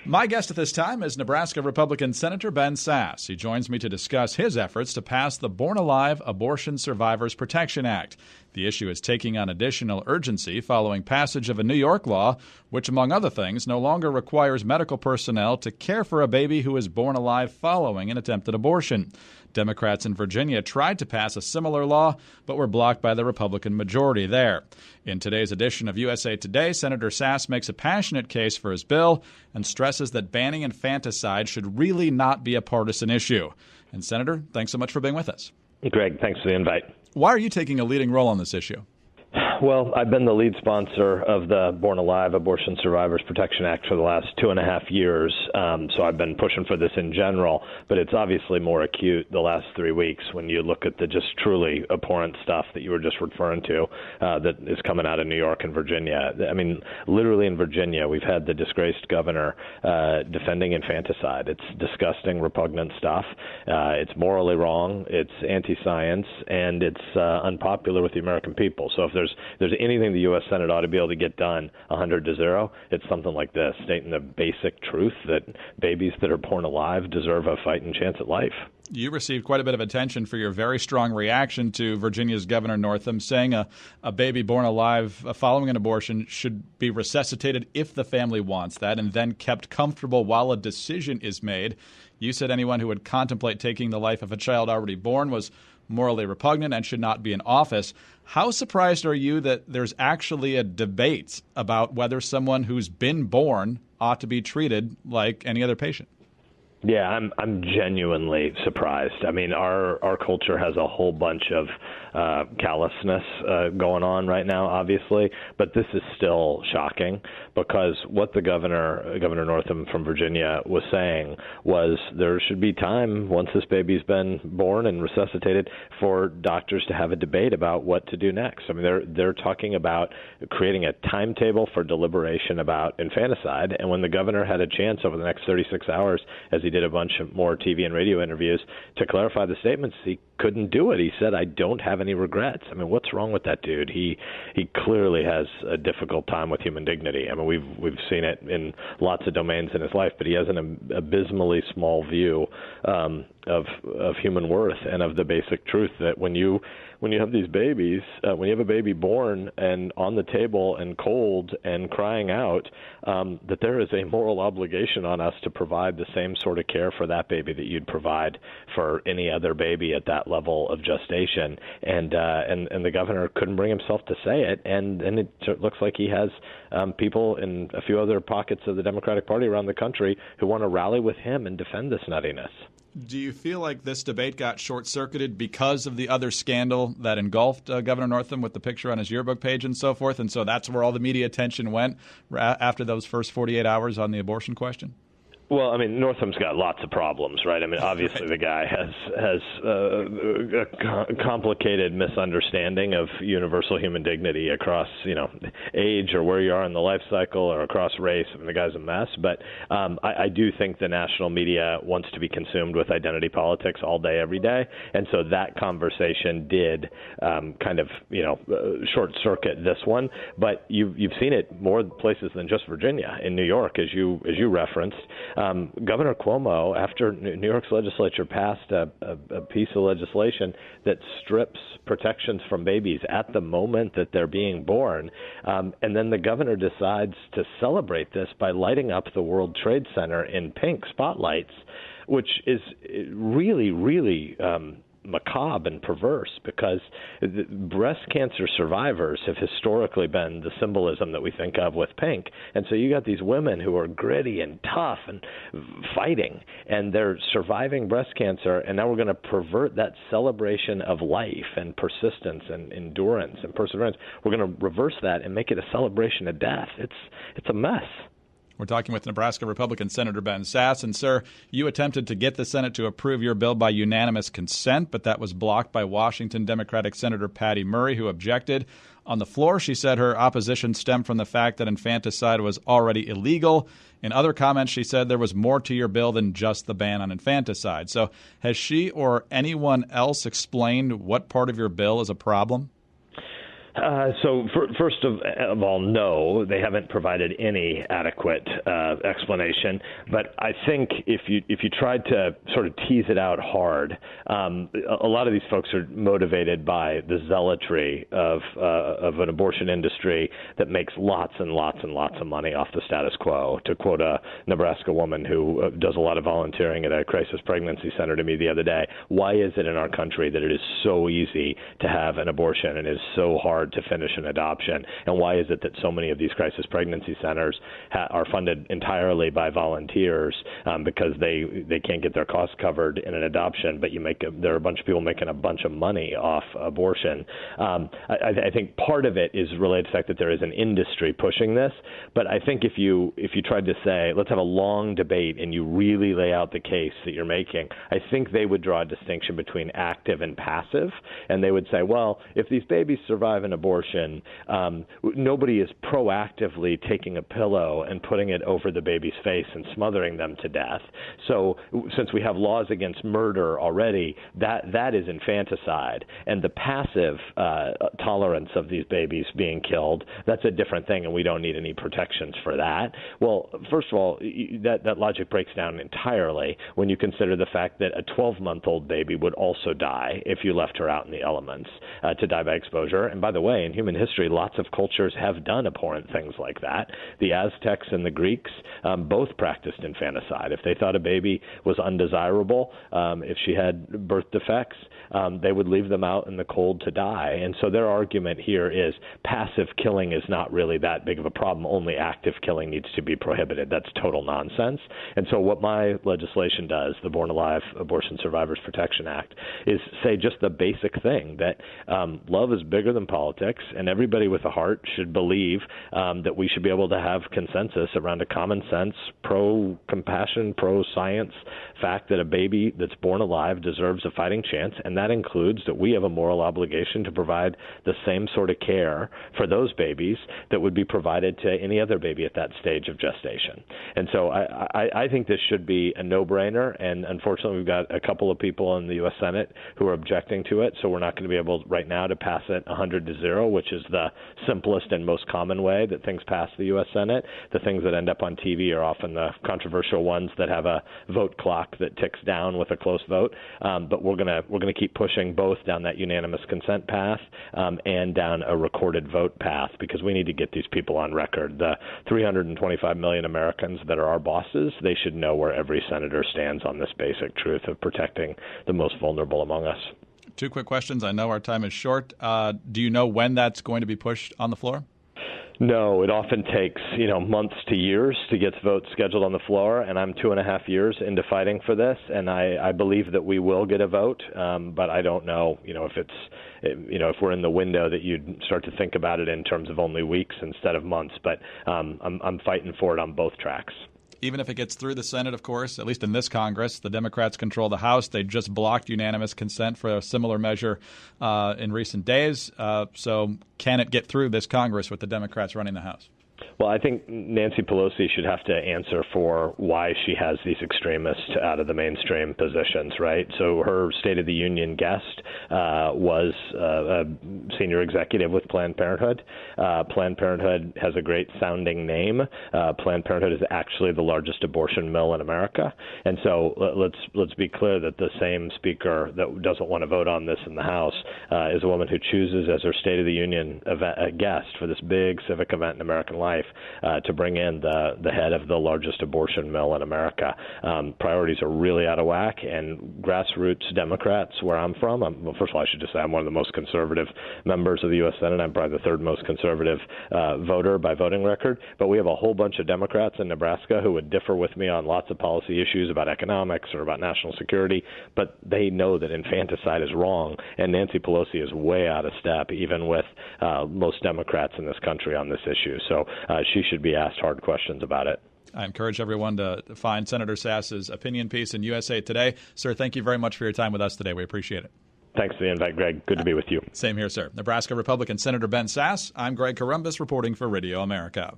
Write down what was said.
My guest at this time is Nebraska Republican Senator Ben Sasse. He joins me to discuss his efforts to pass the Born Alive Abortion Survivors Protection Act. The issue is taking on additional urgency following passage of a New York law, which, among other things, no longer requires medical personnel to care for a baby who is born alive following an attempted abortion. Democrats in Virginia tried to pass a similar law, but were blocked by the Republican majority there. In today's edition of USA Today, Senator Sasse makes a passionate case for his bill and stresses that banning infanticide should really not be a partisan issue. And, Senator, thanks so much for being with us. Greg, thanks for the invite. Why are you taking a leading role on this issue? Well, I've been the lead sponsor of the Born Alive Abortion Survivors Protection Act for the last 2.5 years, so I've been pushing for this in general, but it's obviously more acute the last 3 weeks when you look at the just truly abhorrent stuff that you were just referring to that is coming out of New York and Virginia. I mean, literally in Virginia, we've had the disgraced governor defending infanticide. It's disgusting, repugnant stuff. It's morally wrong, it's anti-science, and it's unpopular with the American people. So if there's anything the U.S. Senate ought to be able to get done 100-0, it's something like this, stating the basic truth that babies that are born alive deserve a fighting chance at life. You received quite a bit of attention for your very strong reaction to Virginia's Governor Northam saying a baby born alive following an abortion should be resuscitated if the family wants that and then kept comfortable while a decision is made. You said anyone who would contemplate taking the life of a child already born was morally repugnant and should not be in office. How surprised are you that there's actually a debate about whether someone who's been born ought to be treated like any other patient? Yeah, I'm genuinely surprised. I mean, our culture has a whole bunch of callousness going on right now, obviously, but this is still shocking because what the Governor Northam from Virginia was saying was there should be time once this baby's been born and resuscitated for doctors to have a debate about what to do next. I mean, they're talking about creating a timetable for deliberation about infanticide, and when the governor had a chance over the next 36 hours, as he did a bunch of more TV and radio interviews, to clarify the statements, he couldn't do it. He said, "I don't have any regrets." I mean, what's wrong with that dude? He clearly has a difficult time with human dignity. I mean, we've seen it in lots of domains in his life, but he has an abysmally small view of human worth and of the basic truth that when you have these babies, when you have a baby born and on the table and cold and crying out, that there is a moral obligation on us to provide the same sort of care for that baby that you'd provide for any other baby at that level of gestation. And the governor couldn't bring himself to say it, and it looks like he has people in a few other pockets of the Democratic Party around the country who want to rally with him and defend this nuttiness. Do you feel like this debate got short-circuited because of the other scandal that engulfed Governor Northam with the picture on his yearbook page and so forth, and so that's where all the media attention went after those first 48 hours on the abortion question? Well, I mean, Northam's got lots of problems, right? I mean, obviously the guy has a complicated misunderstanding of universal human dignity across, age or where you are in the life cycle or across race. I mean, the guy's a mess. But I do think the national media wants to be consumed with identity politics all day, every day. And so that conversation did short-circuit this one. But you've seen it more places than just Virginia. In New York, as you referenced, Governor Cuomo, after New York's legislature passed a piece of legislation that strips protections from babies at the moment that they're being born, and then the governor decides to celebrate this by lighting up the World Trade Center in pink spotlights, which is really, really macabre and perverse because breast cancer survivors have historically been the symbolism that we think of with pink. And so you got these women who are gritty and tough and fighting, and they're surviving breast cancer, and now we're going to pervert that celebration of life and persistence and endurance and perseverance. We're going to reverse that and make it a celebration of death. It's a mess. We're talking with Nebraska Republican Senator Ben Sasse. And, sir, you attempted to get the Senate to approve your bill by unanimous consent, but that was blocked by Washington Democratic Senator Patty Murray, who objected. On the floor, she said her opposition stemmed from the fact that infanticide was already illegal. In other comments, she said there was more to your bill than just the ban on infanticide. So has she or anyone else explained what part of your bill is a problem? First of all, no, they haven't provided any adequate explanation. But I think if you tried to sort of tease it out hard, a lot of these folks are motivated by the zealotry of an abortion industry that makes lots and lots and lots of money off the status quo. To quote a Nebraska woman who does a lot of volunteering at a crisis pregnancy center to me the other day, why is it in our country that it is so easy to have an abortion and is so hard to finish an adoption? And why is it that so many of these crisis pregnancy centers are funded entirely by volunteers because they can't get their costs covered in an adoption, but there are a bunch of people making a bunch of money off abortion. I think part of it is related to the fact that there is an industry pushing this, but I think if you tried to say, let's have a long debate and you really lay out the case that you're making, I think they would draw a distinction between active and passive, and they would say, well, if these babies survive an abortion, nobody is proactively taking a pillow and putting it over the baby's face and smothering them to death. So since we have laws against murder already, that is infanticide. And the passive tolerance of these babies being killed, that's a different thing, and we don't need any protections for that. Well, first of all, that logic breaks down entirely when you consider the fact that a 12-month-old baby would also die if you left her out in the elements to die by exposure. And by the way, in human history, lots of cultures have done abhorrent things like that. The Aztecs and the Greeks both practiced infanticide. If they thought a baby was undesirable, if she had birth defects, they would leave them out in the cold to die. And so their argument here is passive killing is not really that big of a problem. Only active killing needs to be prohibited. That's total nonsense. And so what my legislation does, the Born Alive Abortion Survivors Protection Act, is say just the basic thing that love is bigger than politics, and everybody with a heart should believe that we should be able to have consensus around a common sense, pro-compassion, pro-science fact that a baby that's born alive deserves a fighting chance, and that includes that we have a moral obligation to provide the same sort of care for those babies that would be provided to any other baby at that stage of gestation. And so I think this should be a no-brainer, and unfortunately we've got a couple of people in the U.S. Senate who are objecting to it, so we're not going to be able right now to pass it 100-0, which is the simplest and most common way that things pass the U.S. Senate. The things that end up on TV are often the controversial ones that have a vote clock that ticks down with a close vote. But we're gonna keep pushing both down that unanimous consent path and down a recorded vote path, because we need to get these people on record. The 325 million Americans that are our bosses, they should know where every senator stands on this basic truth of protecting the most vulnerable among us. Two quick questions. I know our time is short. Do you know when that's going to be pushed on the floor? No, it often takes, months to years to get votes scheduled on the floor, and I'm 2.5 years into fighting for this, and I believe that we will get a vote, but I don't know, if we're in the window that you'd start to think about it in terms of only weeks instead of months, but I'm fighting for it on both tracks. Even if it gets through the Senate, of course, at least in this Congress, the Democrats control the House. They just blocked unanimous consent for a similar measure in recent days. So can it get through this Congress with the Democrats running the House? Well, I think Nancy Pelosi should have to answer for why she has these extremists out of the mainstream positions, right? So her State of the Union guest was a senior executive with Planned Parenthood. Planned Parenthood has a great sounding name. Planned Parenthood is actually the largest abortion mill in America. And so let's be clear that the same speaker that doesn't want to vote on this in the House is a woman who chooses as her State of the Union guest for this big civic event in American life to bring in the head of the largest abortion mill in America. Priorities are really out of whack, and grassroots Democrats, where I'm from, first of all, I should just say I'm one of the most conservative members of the U.S. Senate. I'm probably the third most conservative voter by voting record, but we have a whole bunch of Democrats in Nebraska who would differ with me on lots of policy issues about economics or about national security, but they know that infanticide is wrong, and Nancy Pelosi is way out of step, even with most Democrats in this country on this issue. So she should be asked hard questions about it. I encourage everyone to find Senator Sasse's opinion piece in USA Today. Sir, thank you very much for your time with us today. We appreciate it. Thanks for the invite, Greg. Good to be with you. Same here, sir. Nebraska Republican Senator Ben Sasse. I'm Greg Columbus reporting for Radio America.